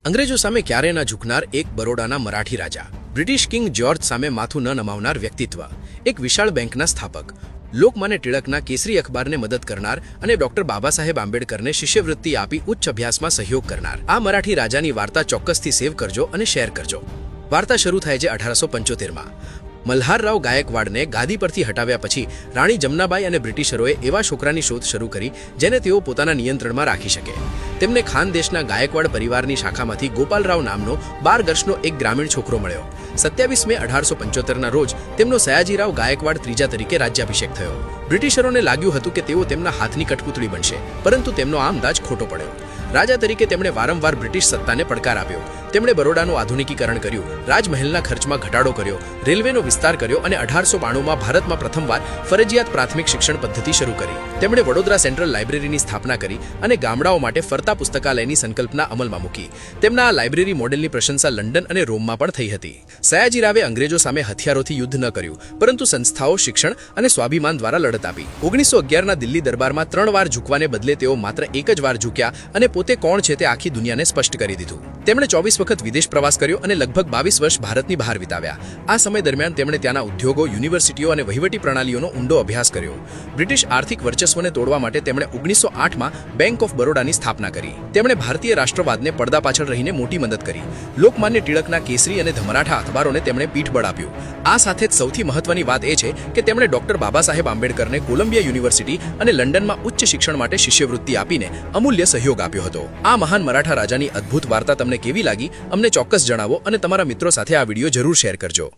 અંગ્રેજો સામે ક્યારે ન ઝૂકનાર એક બરોડાના મરાઠી રાજા, બ્રિટિશ કિંગ જ્યોર્જ સામે માથું ન નમાવનાર વ્યક્તિત્વ, એક વિશાળ બેંકના સ્થાપક, લોકમાન્ય ટિળકના કેસરી અખબારને મદદ કરનાર અને ડોક્ટર બાબા સાહેબ આંબેડકરને શિષ્યવૃત્તિ આપી ઉચ્ચ અભ્યાસમાં સહયોગ કરનાર આ મરાઠી રાજાની વાર્તા ચોક્કસથી સેવ કરજો અને શેર કરજો। વાર્તા શરૂ થાય છે 1875માં। મલ્હારરાવ ગાયકવાડને ગાદી પરથી હટાવ્યા પછી રાણી જમનાબાઈ અને બ્રિટિશરોએ એવા છોકરાની શોધ શરૂ કરી જેને તેઓ પોતાના નિયંત્રણમાં રાખી શકે। તેમને ખાનદેશના ગાયકવાડ પરિવારની શાખામાંથી ગોપાલરાવ નામનો 12 વર્ષનો એક ગ્રામીણ છોકરો મળ્યો। 27 મે 1875ના રોજ તેમનો સયાજીરાવ ગાયકવાડ ત્રીજા તરીકે રાજ્યાભિષેક થયો। બ્રિટિશરોને લાગ્યું હતું કે તેઓ તેમના હાથની કઠપૂતળી બનશે, પરંતુ તેમનો આ અંદાજ ખોટો પડ્યો। રાજા તરીકે તેમણે વારંવાર બ્રિટિશ સત્તાને પડકાર આપ્યો। તેમણે બરોડાનું આધુનિકીકરણ કર્યું, રાજમહેલના ખર્ચમાં ઘટાડો કર્યો, રેલવેનો વિસ્તાર કર્યો અને 1892માં ભારતમાં પ્રથમવાર ફરજિયાત પ્રાથમિક શિક્ષણ પદ્ધતિ શરૂ કરી। તેમણે વડોદરા સેન્ટ્રલ લાઇબ્રેરીની સ્થાપના કરી અને ગામડાઓ માટે ફરતા પુસ્તકાલયની સંકલ્પના અમલમાં મૂકી। તેમના આ લાઇબ્રેરી મોડેલની પ્રશંસા લંડન અને રોમમાં પણ થઈ હતી। સયાજીરાવે અંગ્રેજો સામે હથિયારોથી યુદ્ધ ન કર્યું, પરંતુ સંસ્થાઓ, શિક્ષણ અને સ્વાભિમાન દ્વારા લડત આપી। 1911ના દિલ્હી દરબારમાં 3 વાર ઝૂકવાને બદલે તેઓ માત્ર એક જ વાર ઝૂક્યા અને પોતે કોણ છે તે આખી દુનિયાને સ્પષ્ટ કરી દીધું। તેમણે 24 વખત વિદેશ પ્રવાસ કર્યો અને લગભગ 22 વર્ષ ભારતની બહાર વિતાવ્યા। આ સમય દરમિયાન તેમણે ત્યાંના ઉદ્યોગો, યુનિવર્સિટીઓ અને વહીવટી પ્રણાલીઓનો ઊંડો અભ્યાસ કર્યો। બ્રિટિશ આર્થિક વર્ચસ્વને તોડવા માટે તેમણે 1908માં બેંક ઓફ બરોડાની સ્થાપના કરી। તેમણે ભારતીય રાષ્ટ્રવાદને પડદા પાછળ રહીને મોટી મદદ કરી। લોકમાન્ય ટિળકના કેસરી અને ધમરાઠા અખબારોને તેમણે પીઠબળ આપ્યું। આ સાથે જ સૌથી મહત્વની વાત એ છે કે તેમણે doctor Baba Saheb આંબેડકરને Columbia university અને લંડનમાં ઉચ્ચ શિક્ષણ માટે શિષ્યવૃત્તિ આપીને અમૂલ્ય સહયોગ આપ્યો હતો। આ મહાન મરાઠા રાજાની અદ્ભુત વાર્તા તમને કેવી લાગી અમને ચોક્કસ જણાવો અને તમારા મિત્રો સાથે આ વિડીયો જરૂર શેર કરજો।